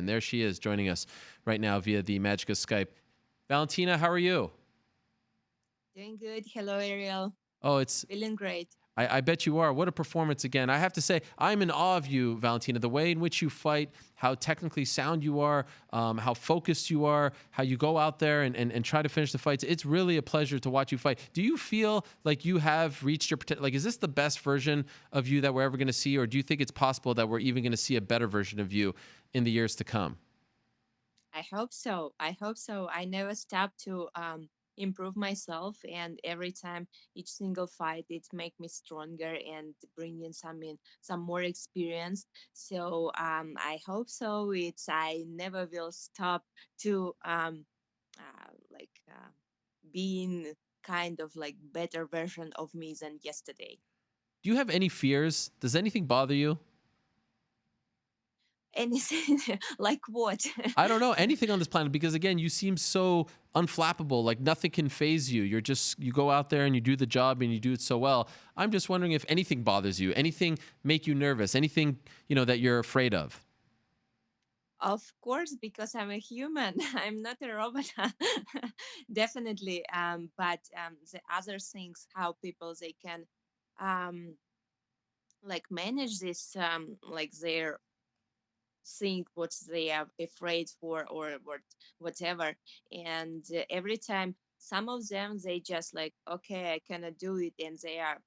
And there she is joining us right now via the magic of Skype. Valentina, how are you? Doing good. Hello, Ariel. Oh, it's Feeling great. I bet you are. What a performance again. I have to say, I'm in awe of you, Valentina. The way in which you fight, how technically sound you are, how focused you are, how you go out there and try to finish the fights. It's really a pleasure to watch you fight. Do you feel like you have reached your potential? Like, is this the best version of you that we're ever going to see? Or do you think it's possible that we're even going to see a better version of you in the years to come? I hope so. I hope so. I never stop to improve myself, and every time, each single fight, it make me stronger and bring in some more experience. So I hope so. It's I never will stop to being kind of like better version of me than yesterday. Do you have any fears? Does anything bother you? Anything like what? I don't know anything on this planet because again, you seem so unflappable. Like nothing can phase you. You go out there and you do the job and you do it so well. I'm just wondering if anything bothers you, anything make you nervous, anything that you're afraid of. Of course, because I'm a human. I'm not a robot. Definitely. But the other things, how people they can um like manage this like their think what they are afraid for or whatever. And every time some of them they just like, okay, I cannot do it, and they are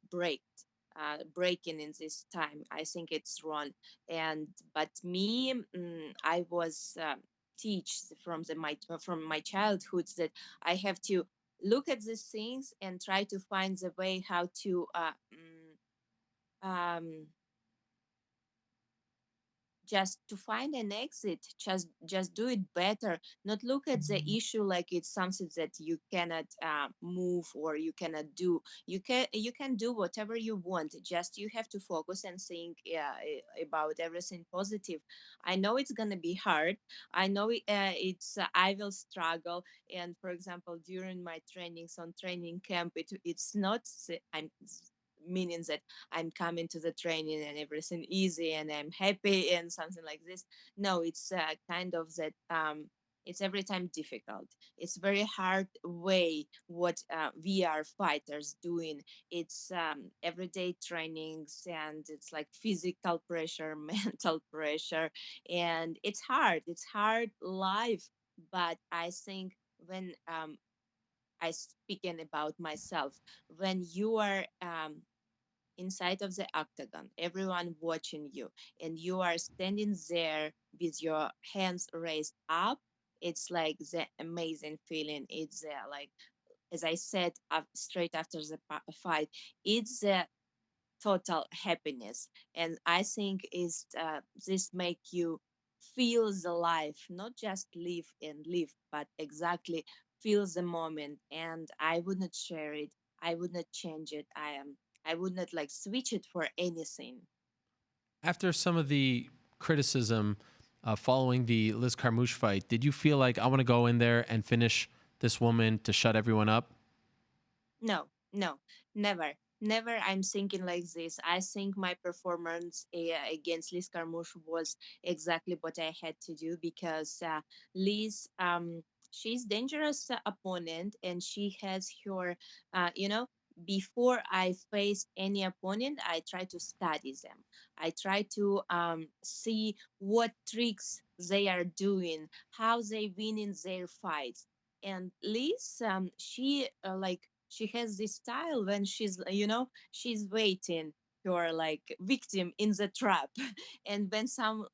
breaking in this time. I think it's wrong. And but me, I was teach from my childhood that I have to look at these things and try to find the way how to um just to find an exit, just do it better, not look at the issue like it's something that you cannot move or you cannot do. You can do whatever you want, just you have to focus and think, about everything positive. I know it's gonna be hard. I know it's I will struggle. And for example, during my trainings on training camp, it's not I'm meaning that I'm coming to the training and everything easy and I'm happy and something like this. No, it's kind of that. It's every time difficult. It's very hard way what we are fighters doing. It's everyday trainings, and it's like physical pressure, mental pressure, and it's hard. It's hard life. But I think when I speaking about myself, when you are inside of the octagon, everyone watching you, and you are standing there with your hands raised up. It's like the amazing feeling. It's like, as I said, straight after the fight, it's the total happiness. And I think is this make you feel the life, not just live and live, but exactly feel the moment. And I would not share it. I would not change it. I would not like switch it for anything. After some of the criticism following the Liz Carmouche fight, did you feel like I want to go in there and finish this woman to shut everyone up? No, no, never. Never I'm thinking like this. I think my performance against Liz Carmouche was exactly what I had to do, because Liz, she's dangerous opponent, and she has her, you know, before I face any opponent, I try to study them. I try to see what tricks they are doing, how they win in their fights. And Liz, she she has this style when she's waiting for like victim in the trap. And when some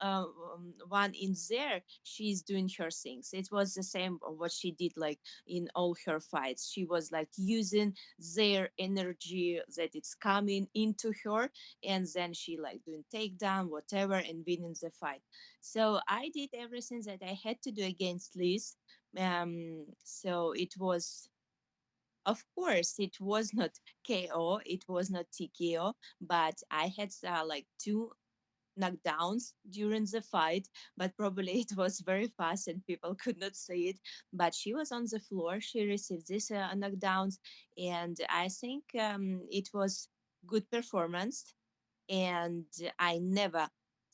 one in there, she's doing her things. It was the same what she did like in all her fights. She was like using their energy that it's coming into her, and then she like doing takedown whatever and winning the fight. So I did everything that I had to do against Liz. So it was, of course, it was not KO, it was not TKO, but I had like two knockdowns during the fight, but probably it was very fast and people could not see it. But she was on the floor, she received these knockdowns, and I think it was good performance. And I never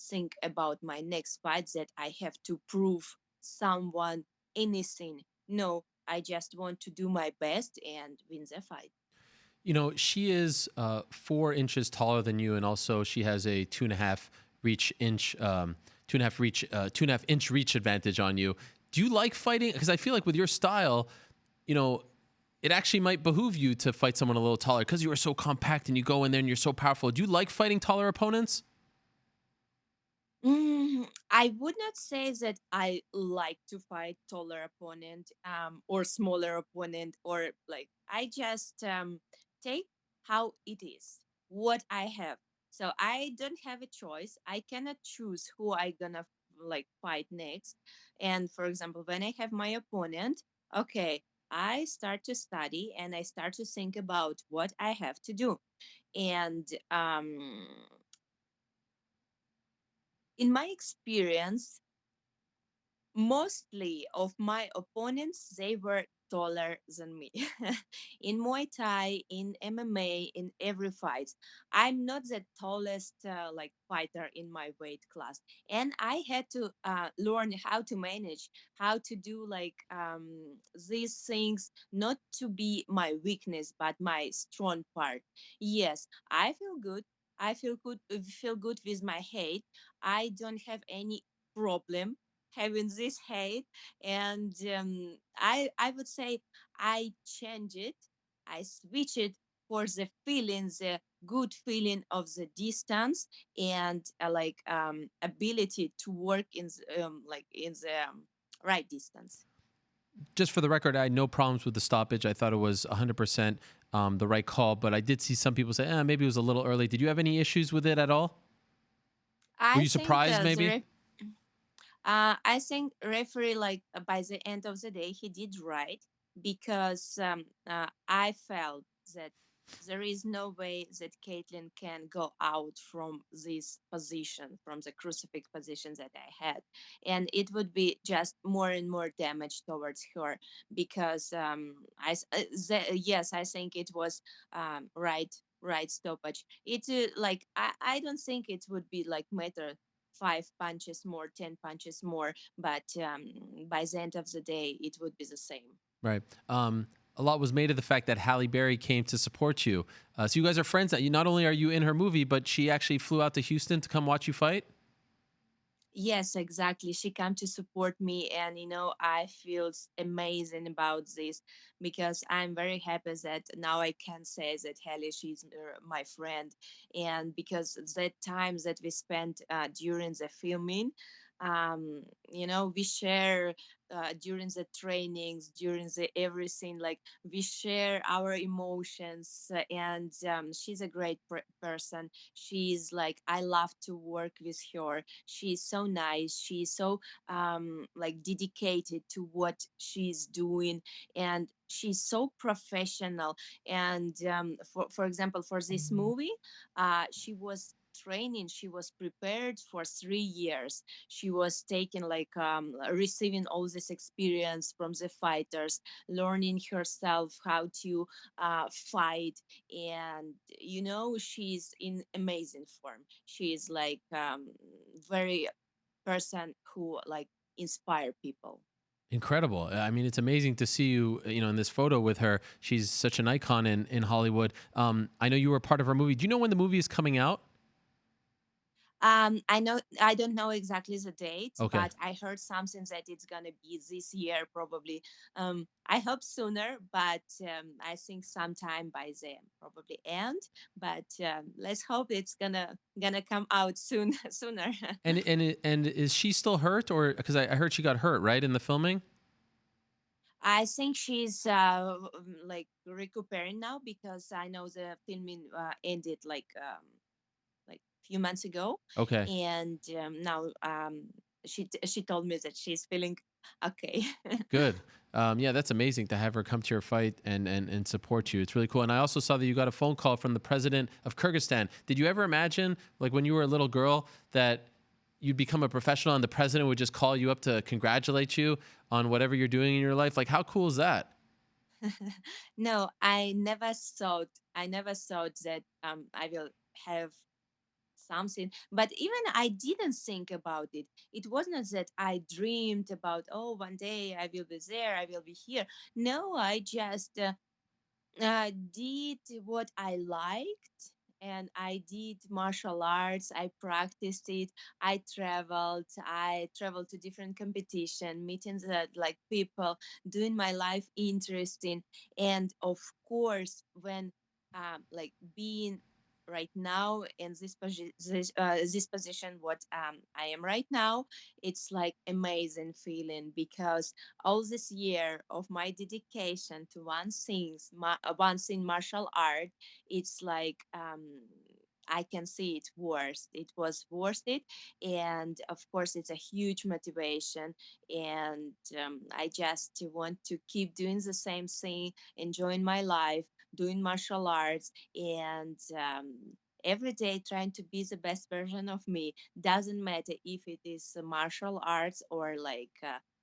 think about my next fight that I have to prove someone anything. No, I just want to do my best and win the fight. She is 4 inches taller than you, and also she has a 2.5 inch reach advantage on you. Do you like fighting? Because I feel like with your style, you know, it actually might behoove you to fight someone a little taller because you are so compact and you go in there and you're so powerful. Do you like fighting taller opponents? I would not say that I like to fight taller opponent or smaller opponent, or like I just take how it is, what I have. So I don't have a choice. I cannot choose who I gonna like fight next. And for example, when I have my opponent, okay, I start to study and I start to think about what I have to do. And in my experience, mostly of my opponents, they were taller than me. In Muay Thai, in MMA, in every fight, I'm not the tallest like fighter in my weight class, and I had to learn how to manage, how to do like these things, not to be my weakness but my strong part. Yes, I feel good. I feel good with my height. I don't have any problem having this hate, and I would say I change it, I switch it for the feeling, the good feeling of the distance, and like ability to work in like in the right distance. Just for the record, I had no problems with the stoppage. I thought it was 100% the right call, but I did see some people say, maybe it was a little early. Did you have any issues with it at all? Were I you think surprised maybe? I think referee like by the end of the day he did right, because I felt that there is no way that Caitlyn can go out from this position, from the crucifix position that I had, and it would be just more and more damage towards her, because yes, I think it was right stoppage. It like I don't think it would be like matter 5 punches more, 10 punches more, but by the end of the day, it would be the same. Right. A lot was made of the fact that Halle Berry came to support you. So you guys are friends. That you not only are you in her movie, but she actually flew out to Houston to come watch you fight. Yes, exactly. She come to support me, and I feel amazing about this, because I'm very happy that now I can say that Halle, she's my friend, and because the time that we spent during the filming, we share during the trainings, during the everything, like we share our emotions, and she's a great person. She's like, I love to work with her. She's so nice. She's so like dedicated to what she's doing, and she's so professional. And for example, for this movie, she was training, she was prepared for 3 years. She was taking like receiving all this experience from the fighters, learning herself how to fight. And she's in amazing form. She's like very person who like inspire people. Incredible. I mean, it's amazing to see you, in this photo with her. She's such an icon in Hollywood. I know you were part of her movie. Do you know when the movie is coming out? I know I don't know exactly the date, Okay. but I heard something that it's gonna be this year probably. I hope sooner, but I think sometime by then probably end. But let's hope it's gonna come out soon sooner. And is she still hurt, or because I heard she got hurt right in the filming? I think she's like recuperating now, because I know the filming ended like few months ago, Okay. and now she told me that she's feeling okay. Good. Yeah, that's amazing to have her come to your fight and support you. It's really cool. And I also saw that you got a phone call from the president of Kyrgyzstan. Did you ever imagine, like when you were a little girl, that you'd become a professional and the president would just call you up to congratulate you on whatever you're doing in your life? Like, how cool is that? No, I never thought that I will have something. But even I didn't think about it. It wasn't that I dreamed about, oh, one day I will be there, I will be here. No, I just did what I liked, and I did martial arts. I practiced it. I traveled to different competition, meeting the like people, doing my life interesting. And of course, when like being right now in this position what I am right now, it's like amazing feeling because all this year of my dedication to one thing martial art, it's like I can see it was worth it. And of course it's a huge motivation. And I just want to keep doing the same thing, enjoying my life, doing martial arts, and every day trying to be the best version of me. Doesn't matter if it is martial arts or like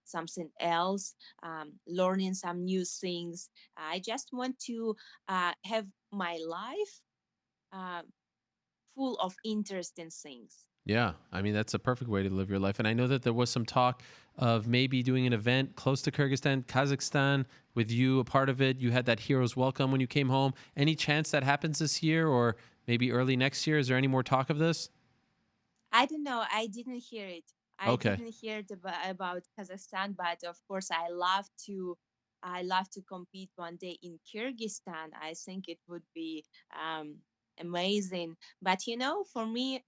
something else, learning some new things. I just want to have my life uh, full of interesting things. Yeah, I mean that's a perfect way to live your life. And I know that there was some talk of maybe doing an event close to Kyrgyzstan, Kazakhstan, with you a part of it. You had that hero's welcome when you came home. Any chance that happens this year or maybe early next year? Is there any more talk of this? I don't know. I didn't hear it. I Okay. didn't hear it about Kazakhstan, but of course, I love to. I love to compete one day in Kyrgyzstan. I think it would be um, amazing. But for me,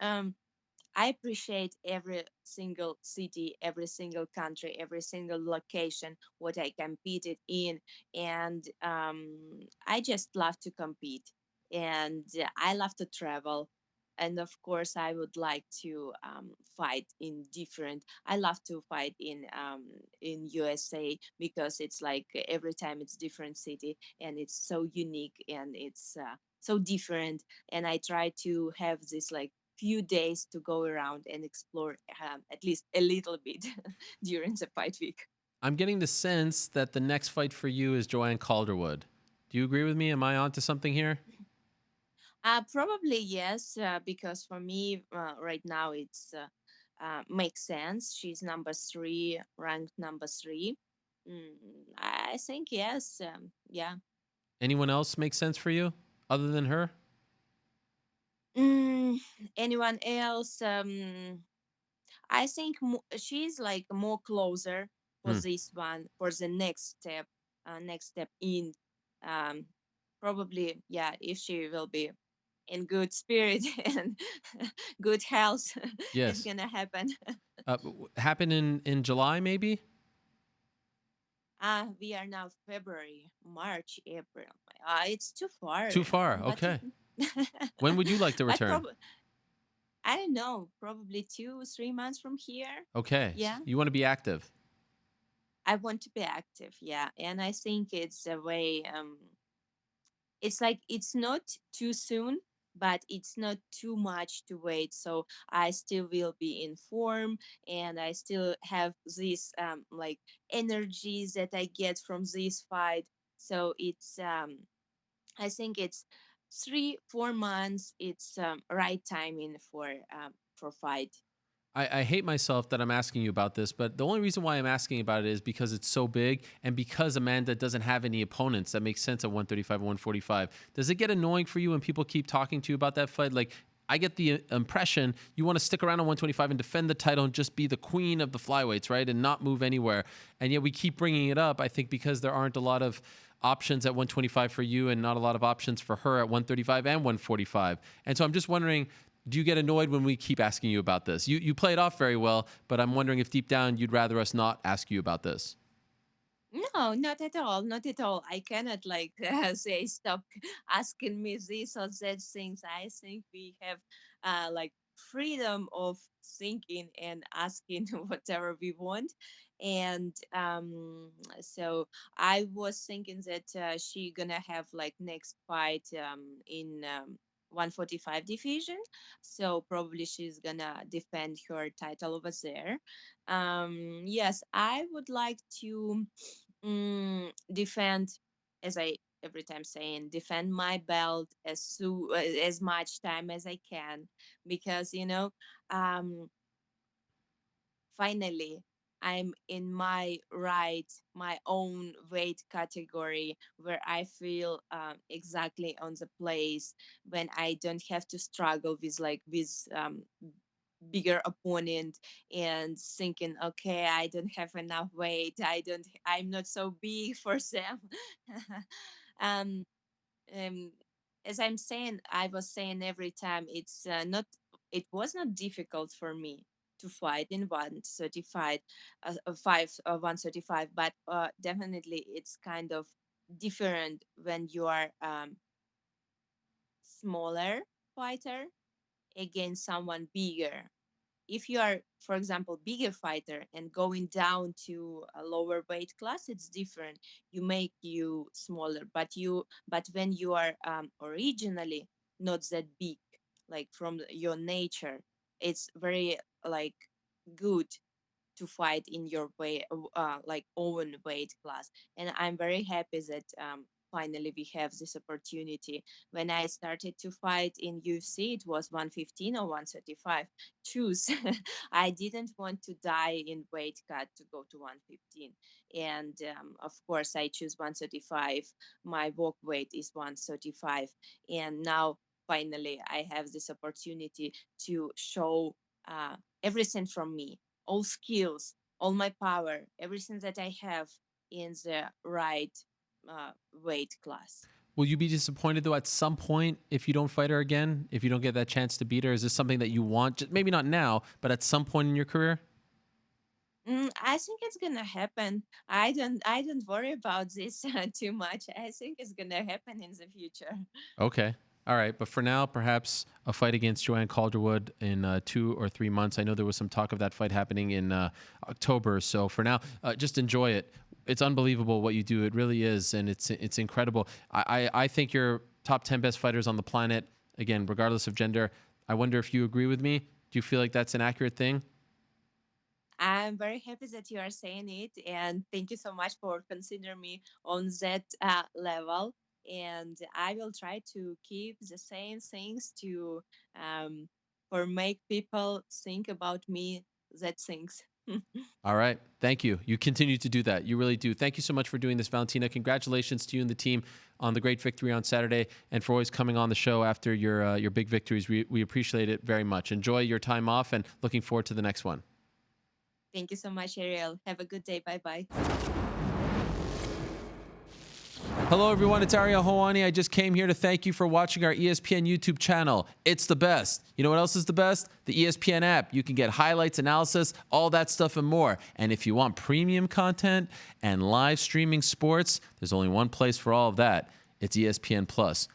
I appreciate every single city, every single country, every single location what I competed in, and I just love to compete, and I love to travel, and of course I would like to fight in different. I love to fight in USA because it's like every time it's different city and it's so unique and it's so different, and I try to have this like few days to go around and explore at least a little bit during the fight week. I'm getting the sense that the next fight for you is Joanne Calderwood. Do you agree with me? Am I onto something here? Probably yes, because for me right now it's makes sense. She's number three, ranked number three. Mm, I think yes. Yeah. Anyone else make sense for you other than her? Mm, anyone else? I think she's like more closer for Hmm. this one for the next step in. Um, Probably, yeah, if she will be in good spirit and good health, it's Yes. gonna happen. Happen in July maybe? We are now February, March, April. It's too far, Too far. but Okay. When would you like to but return? probably I don't know. Probably 2, 3 months from here. Okay. Yeah. You want to be active. I want to be active, yeah, and I think it's a way. It's like it's not too soon, but it's not too much to wait. So I still will be in form, and I still have this like energies that I get from this fight. So it's I think it's 3, 4 months. It's right timing for fight. I hate myself that I'm asking you about this, but the only reason why I'm asking about it is because it's so big and because Amanda doesn't have any opponents that makes sense at 135 and 145. Does it get annoying for you when people keep talking to you about that fight? Like, I get the impression you want to stick around on 125 and defend the title and just be the queen of the flyweights, right? And not move anywhere. And yet we keep bringing it up, I think, because there aren't a lot of options at 125 for you and not a lot of options for her at 135 and 145. And so I'm just wondering, do you get annoyed when we keep asking you about this? You play it off very well, but I'm wondering if deep down you'd rather us not ask you about this. No, not at all. Not at all. I cannot like say stop asking me this or that things. I think we have like freedom of thinking and asking whatever we want. And so I was thinking that she gonna have like next fight in 145 division. So probably she's gonna defend her title over there. Yes, I would like to defend, as I every time saying defend my belt as much time as I can, because um finally I'm in my own weight category where I feel exactly on the place when I don't have to struggle with bigger opponent and thinking, okay, I don't have enough weight, I'm not so big for them. um um, as I was saying every time, it was not difficult for me to fight in 135, 135, but definitely it's kind of different when you are smaller fighter against someone bigger. If you are, for example, bigger fighter and going down to a lower weight class, it's different. You make you smaller, but when you are originally not that big, like from your nature, it's very like good to fight in your way, like own weight class. And I'm very happy that finally we have this opportunity. When I started to fight in UFC, it was 115 or 135. Choose. I didn't want to die in weight cut to go to 115. And of course, I choose 135. My walk weight is 135. And now finally, I have this opportunity to show everything from me, all skills, all my power, everything that I have in the right weight class. Will you be disappointed though at some point if you don't fight her again? If you don't get that chance to beat her, is this something that you want? Maybe not now, but at some point in your career? I think it's gonna happen. I don't worry about this too much. I think it's gonna happen in the future. Okay. All right. But for now, perhaps a fight against Joanne Calderwood in 2 or 3 months. I know there was some talk of that fight happening in October. So for now, just enjoy it. It's unbelievable what you do. It really is. And it's incredible. I think you're top 10 best fighters on the planet, again, regardless of gender. I wonder if you agree with me. Do you feel like that's an accurate thing? I'm very happy that you are saying it, and thank you so much for considering me on that level. And I will try to keep the same things to um, for make people think about me that things. All right. Thank you. You continue to do that. You really do. Thank you so much for doing this, Valentina. Congratulations to you and the team on the great victory on Saturday and for always coming on the show after your big victories. We appreciate it very much. Enjoy your time off and looking forward to the next one. Thank you so much, Ariel. Have a good day. Bye bye. Hello, everyone. It's Ariel Helwani. I just came here to thank you for watching our ESPN YouTube channel. It's the best. You know what else is the best? The ESPN app. You can get highlights, analysis, all that stuff and more. And if you want premium content and live streaming sports, there's only one place for all of that. It's ESPN Plus.